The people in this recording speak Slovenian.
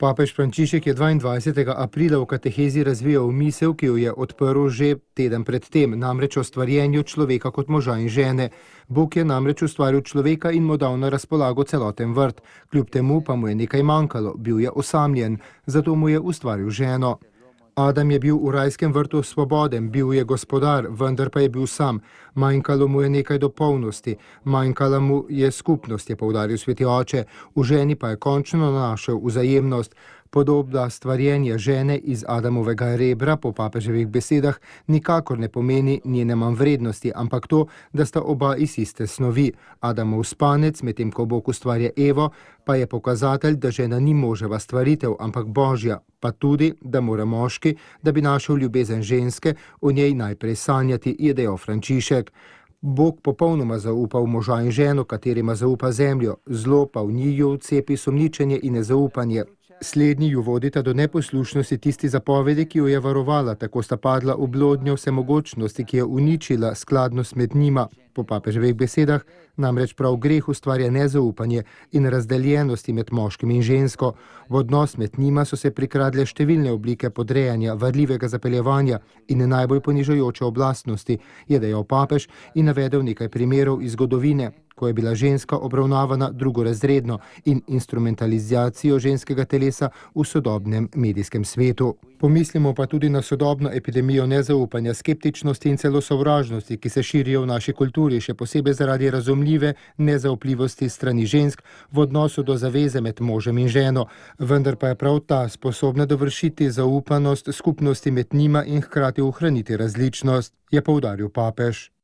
Papež Frančišek je 22. aprila v katehezi razvijal misel, ki jo je odprl že teden pred tem, namreč o stvarjenju človeka kot moža in žene. Bog je namreč ustvaril človeka in mu dal na razpolago celoten vrt. Kljub temu pa mu je nekaj manjkalo, bil je osamljen, zato mu je ustvaril ženo. Adam je bil v rajskem vrtu svoboden, bil je gospodar, vendar pa je bil sam. Manjkalo mu je nekaj do polnosti, manjkala mu je skupnost, je poudaril sveti oče. V ženi pa je končno našel vzajemnost. Podoba stvarjenja žene iz Adamovega rebra, po papeževih besedah, nikakor ne pomeni njene manjvrednosti, ampak to, da sta oba iz iste snovi. Adamov spanec, medtem ko Bog ustvarja Evo, pa je pokazatelj, da žena ni moževa stvaritev, ampak Božja, pa tudi, da mora moški, da bi našel ljubezen ženske, o njej najprej sanjati, je dejal Frančišek. Bog popolnoma zaupa v moža in ženo, katerima zaupa zemljo, zlo pa v njiju vcepi sumničenje in nezaupanje. Slednji ju vodita do neposlušnosti tisti zapovedi, ki jo je varovala, tako sta padla v blodnjo vsemogočnosti, ki je uničila skladnost med njima. Po papeževih besedah namreč prav greh ustvarja nezaupanje in razdeljenosti med moškim in žensko. V odnos med njima so se prikradle številne oblike podrejanja, varljivega zapeljevanja in najbolj ponižujoče oblastnosti, je dejal papež in navedel nekaj primerov iz zgodovine, ko je bila ženska obravnavana drugorazredno in instrumentalizacijo ženskega telesa v sodobnem medijskem svetu. Pomislimo pa tudi na sodobno epidemijo nezaupanja, skeptičnosti in celo sovražnosti, ki se širijo v naši kulturi, še posebej zaradi razumljive nezaupljivosti strani žensk v odnosu do zaveze med možem in ženo. Vendar pa je prav ta sposobna dovršiti zaupanost skupnosti med njima in hkrati ohraniti različnost, je poudaril papež.